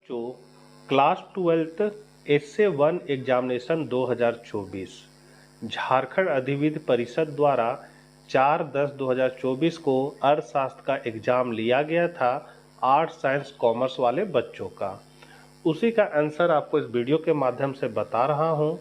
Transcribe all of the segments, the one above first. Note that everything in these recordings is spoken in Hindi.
जो class 12th SA 1 examination 2024 Jharkhand Adhividya Parishad द्वारा 4/10/2024 को अर्थशास्त्र का एग्जाम लिया गया था आर्ट्स साइंस कॉमर्स वाले बच्चों का। उसी का आंसर आपको इस वीडियो के माध्यम से बता रहा हूं।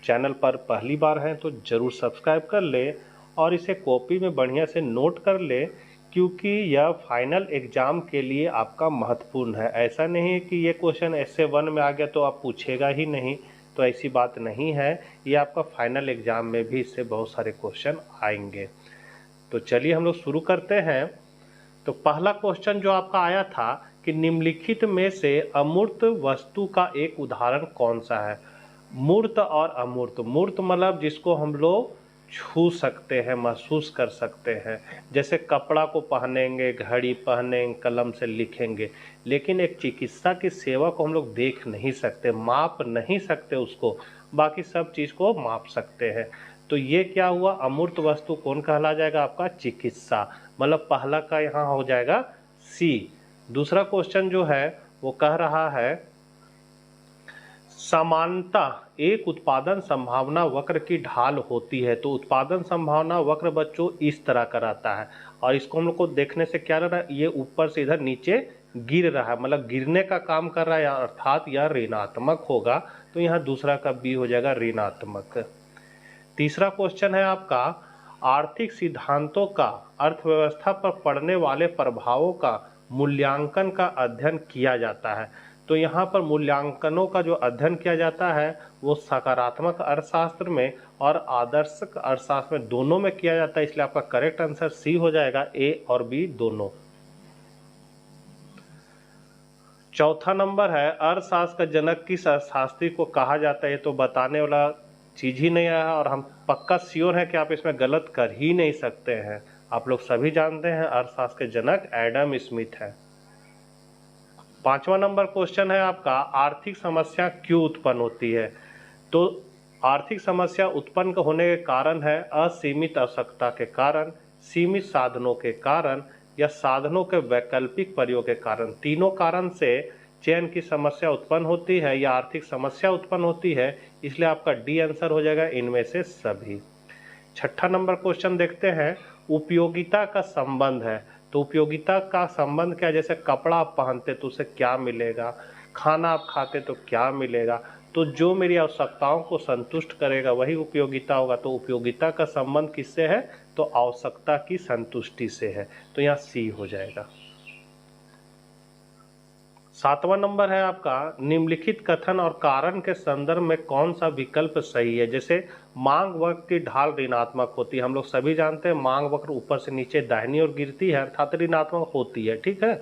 चैनल पर पहली बार हैं तो ज़रूर सब्सक्राइब कर ले और इसे कॉपी में बढ़िया से नोट कर ले, क्योंकि यह फाइनल एग्ज़ाम के लिए आपका महत्वपूर्ण है। ऐसा नहीं है कि ये क्वेश्चन एसए 1 में आ गया तो आप पूछेगा ही नहीं, तो ऐसी बात नहीं है। ये आपका फाइनल एग्ज़ाम में भी इससे बहुत सारे क्वेश्चन आएंगे। तो चलिए हम लोग शुरू करते हैं। तो पहला क्वेश्चन जो आपका आया था कि निम्नलिखित में से अमूर्त वस्तु का एक उदाहरण कौन सा है। मूर्त और अमूर्त, मूर्त मतलब जिसको हम लोग छू सकते हैं, महसूस कर सकते हैं। जैसे कपड़ा को पहनेंगे, घड़ी पहनेंगे, कलम से लिखेंगे, लेकिन एक चिकित्सा की सेवा को हम लोग देख नहीं सकते, माप नहीं सकते उसको, बाकी सब चीज़ को माप सकते हैं। तो ये क्या हुआ, अमूर्त वस्तु कौन कहला जाएगा, आपका चिकित्सा। मतलब पहला का यहाँ हो जाएगा सी। दूसरा क्वेश्चन जो है वो कह रहा है समानता एक उत्पादन संभावना वक्र की ढाल होती है। तो उत्पादन संभावना वक्र बच्चों इस तरह का रहता है, और इसको हम लोग को देखने से क्या लग रहा है, ये ऊपर से इधर नीचे गिर रहा है, मतलब गिरने का काम कर रहा है, अर्थात यह ऋणात्मक होगा। तो यहाँ दूसरा का बी हो जाएगा ऋणात्मक। तीसरा क्वेश्चन है आपका आर्थिक सिद्धांतों का अर्थव्यवस्था पर पड़ने वाले प्रभावों का मूल्यांकन का अध्ययन किया जाता है। तो यहाँ पर मूल्यांकनों का जो अध्ययन किया जाता है वो सकारात्मक अर्थशास्त्र में और आदर्शक अर्थशास्त्र में, दोनों में किया जाता है। इसलिए आपका करेक्ट आंसर सी हो जाएगा, ए और बी दोनों। चौथा नंबर है अर्थशास्त्र का जनक किस अर्थशास्त्री को कहा जाता है। तो बताने वाला चीज ही नहीं आया, और हम पक्का श्योर है कि आप इसमें गलत कर ही नहीं सकते हैं। आप लोग सभी जानते हैं अर्थशास्त्र के जनक एडम स्मिथ है। पांचवा नंबर क्वेश्चन है आपका आर्थिक समस्या क्यों उत्पन्न होती है। तो आर्थिक समस्या उत्पन्न होने के कारण है असीमित आवश्यकता के कारण, सीमित साधनों के कारण, या साधनों के वैकल्पिक प्रयोग के कारण। तीनों कारण से चयन की समस्या उत्पन्न होती है या आर्थिक समस्या उत्पन्न होती है, इसलिए आपका डी आंसर हो जाएगा इनमें से सभी। छठा नंबर क्वेश्चन देखते हैं उपयोगिता का संबंध है। तो उपयोगिता का संबंध क्या है, जैसे कपड़ा आप पहनते तो उससे क्या मिलेगा, खाना आप खाते तो क्या मिलेगा। तो जो मेरी आवश्यकताओं को संतुष्ट करेगा वही उपयोगिता होगा। तो उपयोगिता का संबंध किससे है, तो आवश्यकता की संतुष्टि से है। तो यहाँ सी हो जाएगा। सातवां नंबर है आपका निम्नलिखित कथन और कारण के संदर्भ में कौन सा विकल्प सही है। जैसे मांग वक्र की ढाल ऋणात्मक होती है, हम लोग सभी जानते हैं मांग वक्र ऊपर से नीचे दाहिनी ओर गिरती है, अर्थात ऋणात्मक होती है, ठीक है।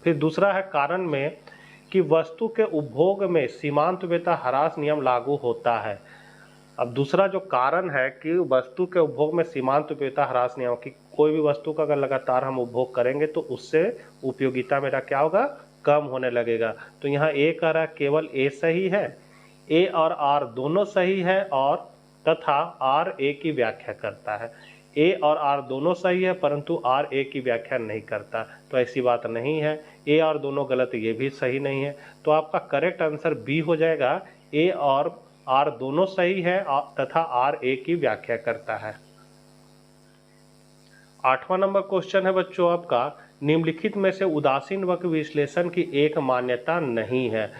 फिर दूसरा है कारण में कि वस्तु के उपभोग में सीमांत वेता ह्रास नियम लागू होता है। अब दूसरा जो कारण है कि वस्तु के उपभोग में सीमांत उपयोगिता ह्रास नियम, की कोई भी वस्तु का अगर लगातार हम उपभोग करेंगे तो उससे उपयोगिता मेरा क्या होगा, कम होने लगेगा। तो यहाँ ए कह रहा है केवल ए सही है, ए और आर दोनों सही है, और तथा आर ए की व्याख्या करता है। ए और आर दोनों सही है परंतु आर ए की व्याख्या नहीं करता, तो ऐसी बात नहीं है। ए और दोनों गलत, ये भी सही नहीं है। तो आपका करेक्ट आंसर बी हो जाएगा, ए और आर दोनों सही है तथा आर ए की व्याख्या करता है। आठवां नंबर क्वेश्चन है बच्चों आपका निम्नलिखित में से उदासीन वक्र विश्लेषण की एक मान्यता नहीं है।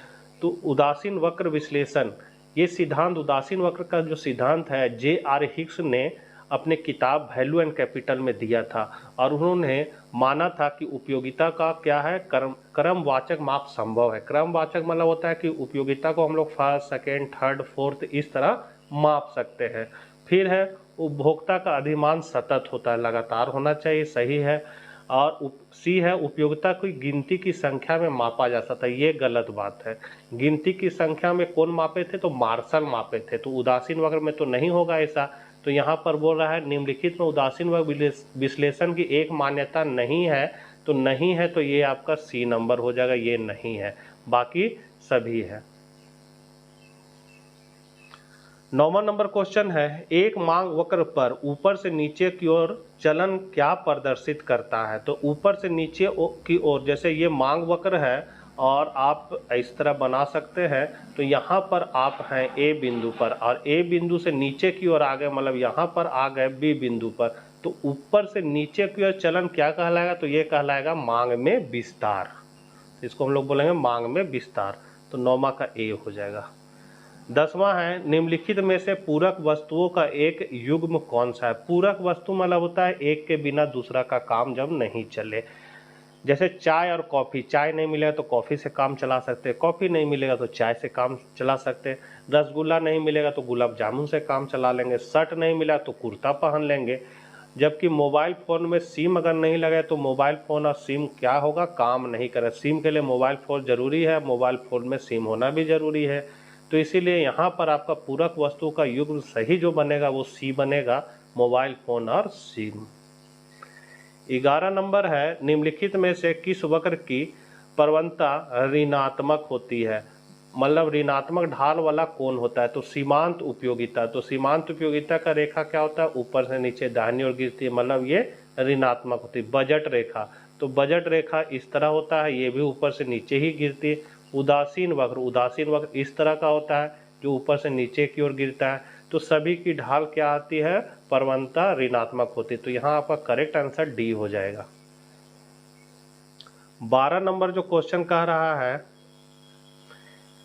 तो उदासीन वक्र विश्लेषण, ये सिद्धांत, उदासीन वक्र का जो सिद्धांत है जे.आर. हिक्स ने अपने किताब वैल्यू एंड कैपिटल में दिया था, और उन्होंने माना था कि उपयोगिता का क्या है, क्रमवाचक माप संभव है। क्रमवाचक मतलब होता है कि उपयोगिता को हम लोग फर्स्ट, सेकेंड, थर्ड, फोर्थ इस तरह माप सकते हैं। फिर है उपभोक्ता का अधिमान सतत होता है, लगातार होना चाहिए, सही है। और सी है उपयोगिता को गिनती की संख्या में मापा जा सकता है, ये गलत बात है। गिनती की संख्या में कौन मापे थे, तो मार्शल मापे थे, तो उदासीन वक्र में तो नहीं होगा ऐसा। तो यहाँ पर बोल रहा है निम्नलिखित में उदासीन वक्र विश्लेषण की एक मान्यता नहीं है, तो नहीं है, तो ये आपका सी नंबर हो जाएगा, ये नहीं है, बाकी सभी है। 9वां नंबर क्वेश्चन है एक मांग वक्र पर ऊपर से नीचे की ओर चलन क्या प्रदर्शित करता है। तो ऊपर से नीचे की ओर, जैसे ये मांग वक्र है और आप इस तरह बना सकते हैं। तो यहाँ पर आप हैं ए बिंदु पर और ए बिंदु से नीचे की ओर आ गए, मतलब यहाँ पर आ गए बी बिंदु पर, तो ऊपर से नीचे की ओर चलन क्या कहलाएगा, तो ये कहलाएगा मांग में विस्तार। इसको हम लोग बोलेंगे मांग में विस्तार। तो 9वां का ए हो जाएगा। 10वां है निम्नलिखित में से पूरक वस्तुओं का एक युग्म कौन सा है। पूरक वस्तु मतलब होता है एक के बिना दूसरा का काम जब नहीं चले। जैसे चाय और कॉफ़ी, चाय नहीं मिलेगा तो कॉफ़ी से काम चला सकते हैं, कॉफ़ी नहीं मिलेगा तो चाय से काम चला सकते हैं, रसगुल्ला नहीं मिलेगा तो गुलाब जामुन से काम चला लेंगे, शर्ट नहीं मिला तो कुर्ता पहन लेंगे। जबकि मोबाइल फ़ोन में सिम अगर नहीं लगे तो मोबाइल फ़ोन और सिम क्या होगा, काम नहीं करे। सिम के लिए मोबाइल फ़ोन ज़रूरी है, मोबाइल फ़ोन में सिम होना भी ज़रूरी है। तो इसीलिए यहाँ पर आपका पूरक वस्तु का युग्म सही जो बनेगा वो सी बनेगा, मोबाइल फ़ोन और सिम। 11 नंबर है निम्नलिखित में से किस वक्र की प्रवणता ऋणात्मक होती है। मतलब ऋणात्मक ढाल वाला कौन होता है, तो सीमांत उपयोगिता। तो सीमांत उपयोगिता का रेखा क्या होता है, ऊपर से नीचे दाहिनी ओर गिरती है, मतलब ये ऋणात्मक होती है। बजट रेखा, तो बजट रेखा इस तरह होता है, ये भी ऊपर से नीचे ही गिरती है। उदासीन वक्र, उदासीन वक्र इस तरह का होता है जो ऊपर से नीचे की ओर गिरता है। तो सभी की ढाल क्या आती है, प्रवणता ऋणात्मक होती है। तो यहाँ आपका करेक्ट आंसर डी हो जाएगा। 12 नंबर जो क्वेश्चन कह रहा है,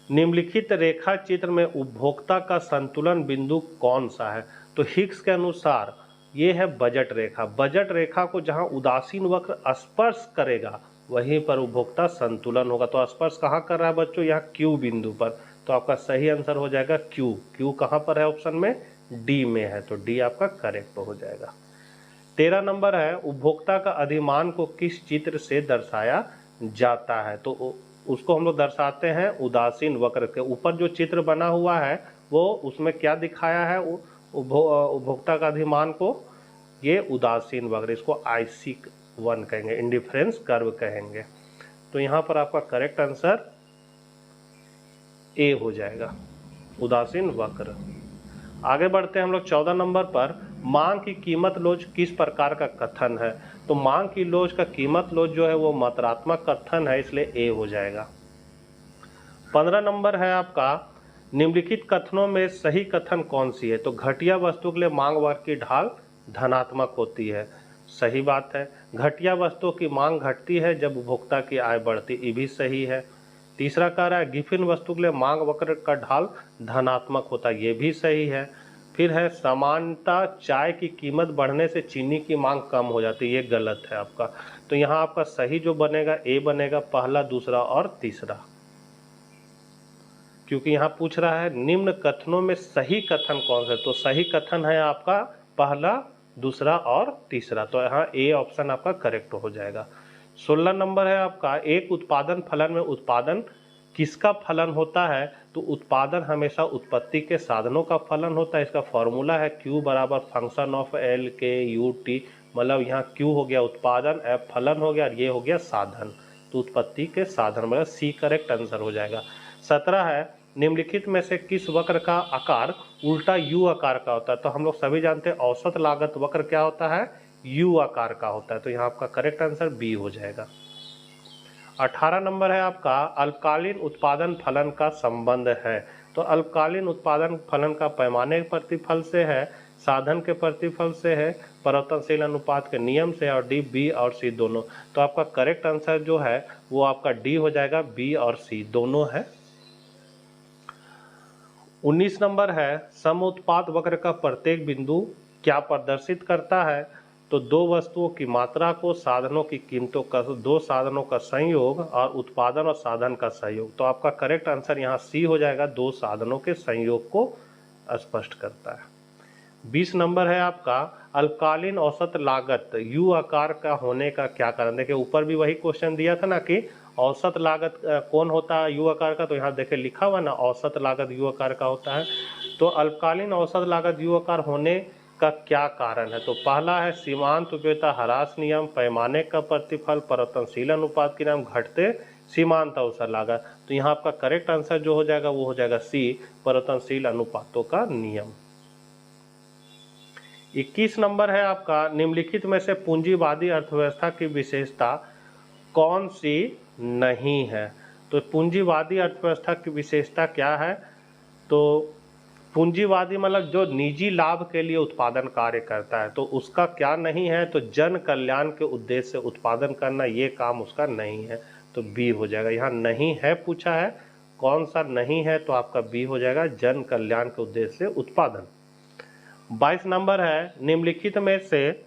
निम्नलिखित रेखा चित्र में उपभोक्ता का संतुलन बिंदु कौन सा है। तो हिग्स के अनुसार ये है बजट रेखा। बजट रेखा को जहां उदासीन वक्र स्पर्श करेगा वहीं पर उपभोक्ता संतुलन होगा। तो स्पर्श कहाँ कर रहा है बच्चों, यहाँ क्यू बिंदु पर। तो आपका सही आंसर हो जाएगा क्यू। क्यू कहाँ पर है, ऑप्शन में डी में है, तो डी आपका करेक्ट हो जाएगा। 13 नंबर है उपभोक्ता का अधिमान को किस चित्र से दर्शाया जाता है। तो उसको हम लोग दर्शाते हैं उदासीन वक्र के ऊपर। जो चित्र बना हुआ है वो उसमें क्या दिखाया है, उपभोक्ता का अधिमान को, ये उदासीन वक्र, इसको IC1 कहेंगे, इंडिफरेंस कर्व कहेंगे। तो यहाँ पर आपका करेक्ट आंसर ए हो जाएगा, उदासीन वक्र। आगे बढ़ते हैं हम लोग 14 नंबर पर। मांग की कीमत लोच किस प्रकार का कथन है। तो मांग की लोच का कीमत लोच जो है वो मात्रात्मक कथन है, इसलिए ए हो जाएगा। 15 नंबर है आपका निम्नलिखित कथनों में सही कथन कौन सी है। तो घटिया वस्तु के लिए मांग वर्ग की ढाल धनात्मक होती है, सही बात है। घटिया वस्तुओं की मांग घटती है जब उपभोक्ता की आय बढ़ती, ये भी सही है। तीसरा कह रहा है गिफिन वस्तु के लिए मांग वक्र का ढाल धनात्मक होता है, ये भी सही है। फिर है समानता चाय की कीमत बढ़ने से चीनी की मांग कम हो जाती है, ये गलत है आपका। तो यहाँ आपका सही जो बनेगा ए बनेगा, पहला, दूसरा और तीसरा। क्योंकि यहाँ पूछ रहा है निम्न कथनों में सही कथन कौन सा, तो सही कथन है आपका पहला, दूसरा और तीसरा। तो यहाँ ए ऑप्शन आपका करेक्ट हो जाएगा। 16 नंबर है आपका एक उत्पादन फलन में उत्पादन किसका फलन होता है। तो उत्पादन हमेशा उत्पत्ति के साधनों का फलन होता है। इसका फॉर्मूला है Q बराबर function of L K U T। मतलब यहाँ Q हो गया उत्पादन, F फलन हो गया और ये हो गया साधन। तो उत्पत्ति के साधन, मतलब सी करेक्ट आंसर हो जाएगा। 17 है निम्नलिखित में से किस वक्र का आकार उल्टा U आकार का होता है। तो हम लोग सभी जानते हैं औसत लागत वक्र क्या होता है, U आकार का होता है। तो यहाँ आपका करेक्ट आंसर बी हो जाएगा। 18 नंबर है आपका अल्पकालीन उत्पादन फलन का संबंध है। तो अल्पकालीन उत्पादन फलन का पैमाने के प्रतिफल से है, साधन के प्रतिफल से है, परिवर्तनशील अनुपात के नियम से, और डी, बी और सी दोनों। तो आपका करेक्ट आंसर जो है वो आपका डी हो जाएगा, बी और सी दोनों है। 19 नंबर है समउत्पाद वक्र का प्रत्येक बिंदु क्या प्रदर्शित करता है। तो दो वस्तुओं की मात्रा को, साधनों की कीमतों का, दो साधनों का संयोग और उत्पादन और साधन का संयोग। तो आपका करेक्ट आंसर यहाँ सी हो जाएगा, दो साधनों के संयोग को स्पष्ट करता है। 20 नंबर है आपका अल्पकालीन औसत लागत यू आकार का होने का क्या कारण। देखिए ऊपर भी वही क्वेश्चन दिया था ना कि औसत लागत कौन होता है यू आकार का। तो यहाँ देखिए लिखा हुआ ना औसत लागत यू आकार का होता है। तो अल्पकालीन औसत लागत यू आकार होने का क्या कारण है। तो पहला है सीमांत उपयोगिता ह्रास नियम, पैमाने का प्रतिफल, परिवर्तनशील अनुपात के नाम, घटते सीमांत औसत लागत। तो यहाँ आपका करेक्ट आंसर जो हो जाएगा वो हो जाएगा सी, परिवर्तनशील अनुपातों का नियम। 21 नंबर है आपका निम्नलिखित में से पूंजीवादी अर्थव्यवस्था की विशेषता कौन सी नहीं है। तो पूंजीवादी अर्थव्यवस्था की विशेषता क्या है? तो पूंजीवादी मतलब जो निजी लाभ के लिए उत्पादन कार्य करता है, तो उसका क्या नहीं है? तो जन कल्याण के उद्देश्य से उत्पादन करना, ये काम उसका नहीं है, तो बी हो जाएगा। यहाँ नहीं है पूछा है, कौन सा नहीं है? तो आपका बी हो जाएगा, जन कल्याण के उद्देश्य से उत्पादन। 22 नंबर है, निम्नलिखित में से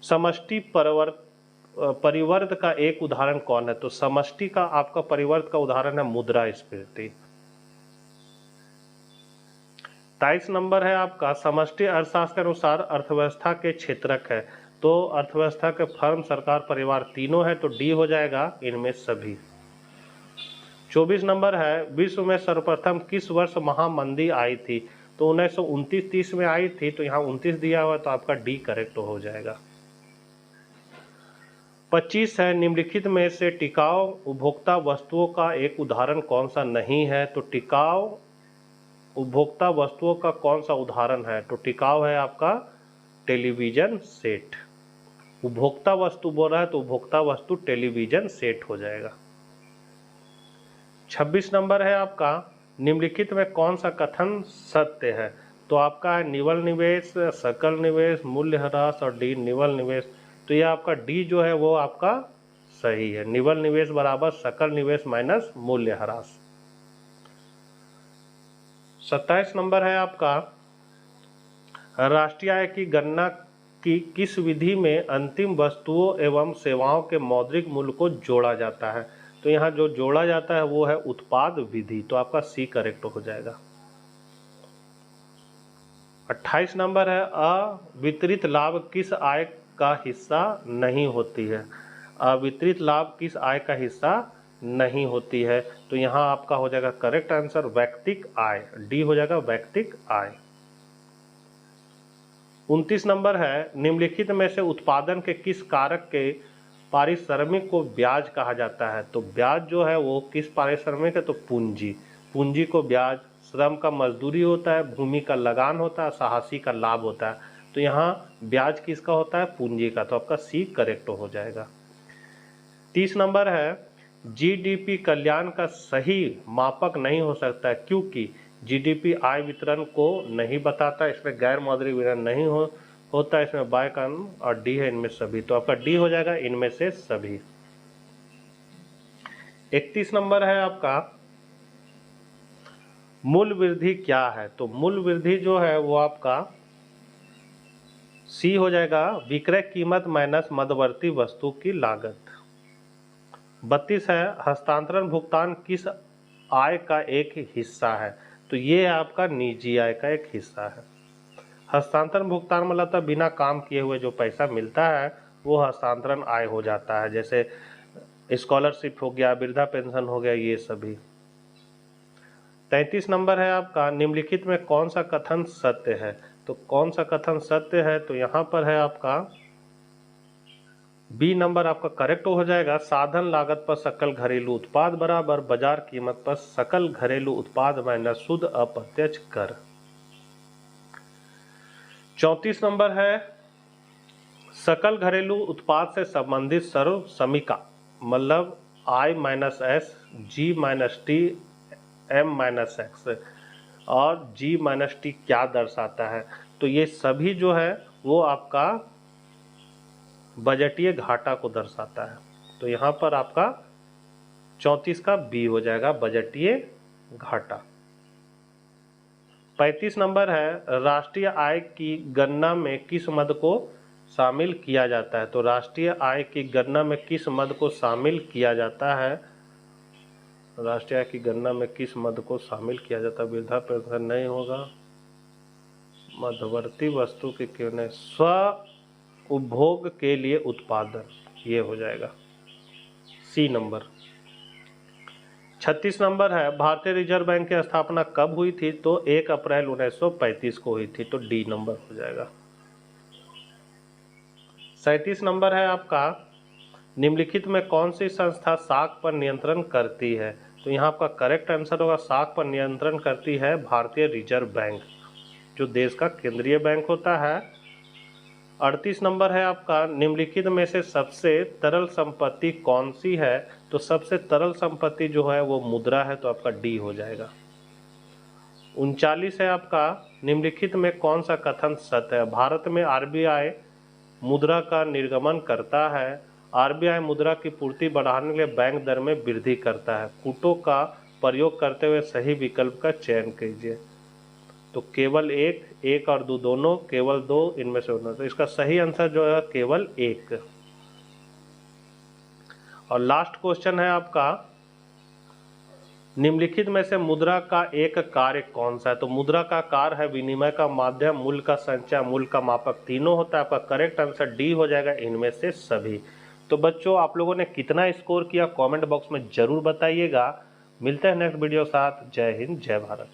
समष्टि परिवर्त का एक उदाहरण कौन है? तो समष्टि का आपका परिवर्त का उदाहरण है मुद्रास्फीति। 23 नंबर है आपका, समष्टि अर्थशास्त्र के अनुसार अर्थव्यवस्था के क्षेत्रक है, तो अर्थव्यवस्था के फर्म, सरकार, परिवार तीनों है, तो डी हो जाएगा इनमें सभी। 24 नंबर है, विश्व में सर्वप्रथम किस वर्ष महामंदी आई थी? तो 1929-30 में आई थी, तो यहाँ 29 दिया हुआ है, तो आपका डी करेक्ट हो जाएगा। 25 है, निम्नलिखित में से टिकाऊ उपभोक्ता वस्तुओं का एक उदाहरण कौन सा नहीं है? तो टिकाऊ उपभोक्ता वस्तुओं का कौन सा उदाहरण है? तो टिकाऊ है आपका टेलीविजन सेट। उपभोक्ता वस्तु बोल रहा है, तो उपभोक्ता वस्तु टेलीविजन सेट हो जाएगा। 26 नंबर है आपका, निम्नलिखित में कौन सा कथन सत्य है? तो आपका है निवल निवेश, सकल निवेश, मूल्य ह्रास और डी निवल निवेश। तो ये आपका डी जो है वो आपका सही है। निवल निवेश बराबर सकल निवेश माइनस मूल्य ह्रास। 27 नंबर है आपका, राष्ट्रीय आय की गणना की किस विधि में अंतिम वस्तुओं एवं सेवाओं के मौद्रिक मूल्य को जोड़ा जाता है? तो यहाँ जो जोड़ा जाता है वो है उत्पाद विधि, तो आपका सी करेक्ट हो जाएगा। 28 नंबर है, अवितरित लाभ किस आय का हिस्सा नहीं होती है? अवितरित लाभ किस आय का हिस्सा नहीं होती है? तो यहाँ आपका हो जाएगा करेक्ट आंसर वैयक्तिक आय, डी हो जाएगा वैयक्तिक आय। 29 नंबर है, निम्नलिखित में से उत्पादन के किस कारक के पारिश्रमिक को ब्याज कहा जाता है? तो ब्याज जो है वो किस पारिश्रमिक है? तो पूंजी। पूंजी को ब्याज, श्रम का मजदूरी होता है, भूमि का लगान होता है, साहसी का लाभ होता है। तो यहाँ ब्याज किसका होता है? पूंजी का, तो आपका सी करेक्ट हो जाएगा। 30 नंबर है, जीडीपी कल्याण का सही मापक नहीं हो सकता है क्योंकि जीडीपी आय वितरण को नहीं बताता, इसमें गैर मौद्रिक वितरण नहीं होता, इसमें बाय कानून और डी है इनमें सभी, तो आपका डी हो जाएगा इनमें से सभी। 31 नंबर है आपका, मूल्य वृद्धि क्या है? तो मूल्य वृद्धि जो है वो आपका सी हो जाएगा, विक्रय कीमत माइनस मध्यवर्ती वस्तु की लागत। 32 है, हस्तांतरण भुगतान किस आय का एक हिस्सा है? तो ये आपका निजी आय का एक हिस्सा है। हस्तांतरण भुगतान मतलब था बिना काम किए हुए जो पैसा मिलता है वो हस्तांतरण आय हो जाता है, जैसे स्कॉलरशिप हो गया, वृद्धा पेंशन हो गया, ये सभी। 33 नंबर है आपका, निम्नलिखित में कौन सा कथन सत्य है? तो कौन सा कथन सत्य है? तो यहाँ पर है आपका बी नंबर आपका करेक्ट हो जाएगा, साधन लागत पर सकल घरेलू उत्पाद बराबर बाजार कीमत पर सकल घरेलू उत्पाद माइनस शुद्ध अप्रत्यक्ष कर। 34 नंबर है, सकल घरेलू उत्पाद से संबंधित सर्व समीका मतलब I minus S, G minus T, M minus X और जी माइनस टी क्या दर्शाता है? तो ये सभी जो है वो आपका बजटीय घाटा को दर्शाता है, तो यहाँ पर आपका 34 का बी हो जाएगा बजटीय घाटा। 35 नंबर है, राष्ट्रीय आय की गणना में किस मद को शामिल किया जाता है? तो राष्ट्रीय आय की गणना में किस मद को शामिल किया जाता है? राष्ट्रीय आय की गणना में किस मद को शामिल किया जाता है? वृद्धा पेंशन नहीं होगा, मध्यवर्ती वस्तु की कीमत, स्व उपभोग के लिए उत्पादन, ये हो जाएगा सी नंबर। 36 नंबर है, भारतीय रिजर्व बैंक की स्थापना कब हुई थी? तो 1 अप्रैल 1935 को हुई थी, तो डी नंबर हो जाएगा। 37 नंबर है आपका, निम्नलिखित में कौन सी संस्था साख पर नियंत्रण करती है? तो यहाँ आपका करेक्ट आंसर होगा, साख पर नियंत्रण करती है भारतीय रिजर्व बैंक, जो देश का केंद्रीय बैंक होता है। 38 नंबर है आपका, निम्नलिखित में से सबसे तरल संपत्ति कौन सी है? तो सबसे तरल संपत्ति जो है वो मुद्रा है, तो आपका डी हो जाएगा। 39 है आपका, निम्नलिखित में कौन सा कथन सत्य है? भारत में आरबीआई मुद्रा का निर्गमन करता है। आरबीआई मुद्रा की पूर्ति बढ़ाने के लिए बैंक दर में वृद्धि करता है। कूटों का प्रयोग करते हुए सही विकल्प का चयन कीजिए। तो केवल एक और दो दोनों, केवल दो, इनमें से होना। तो इसका सही आंसर जो है केवल एक। और लास्ट क्वेश्चन है आपका, निम्नलिखित में से मुद्रा का एक कार्य कौन सा है? तो मुद्रा का कार्य है विनिमय का माध्यम, मूल्य का संचय, मूल्य का मापक, तीनों होता है। आपका करेक्ट आंसर डी हो जाएगा, इनमें से सभी। तो बच्चों, आप लोगों ने कितना स्कोर किया कमेंट बॉक्स में जरूर बताइएगा। मिलते हैं नेक्स्ट वीडियो साथ। जय हिंद, जय भारत।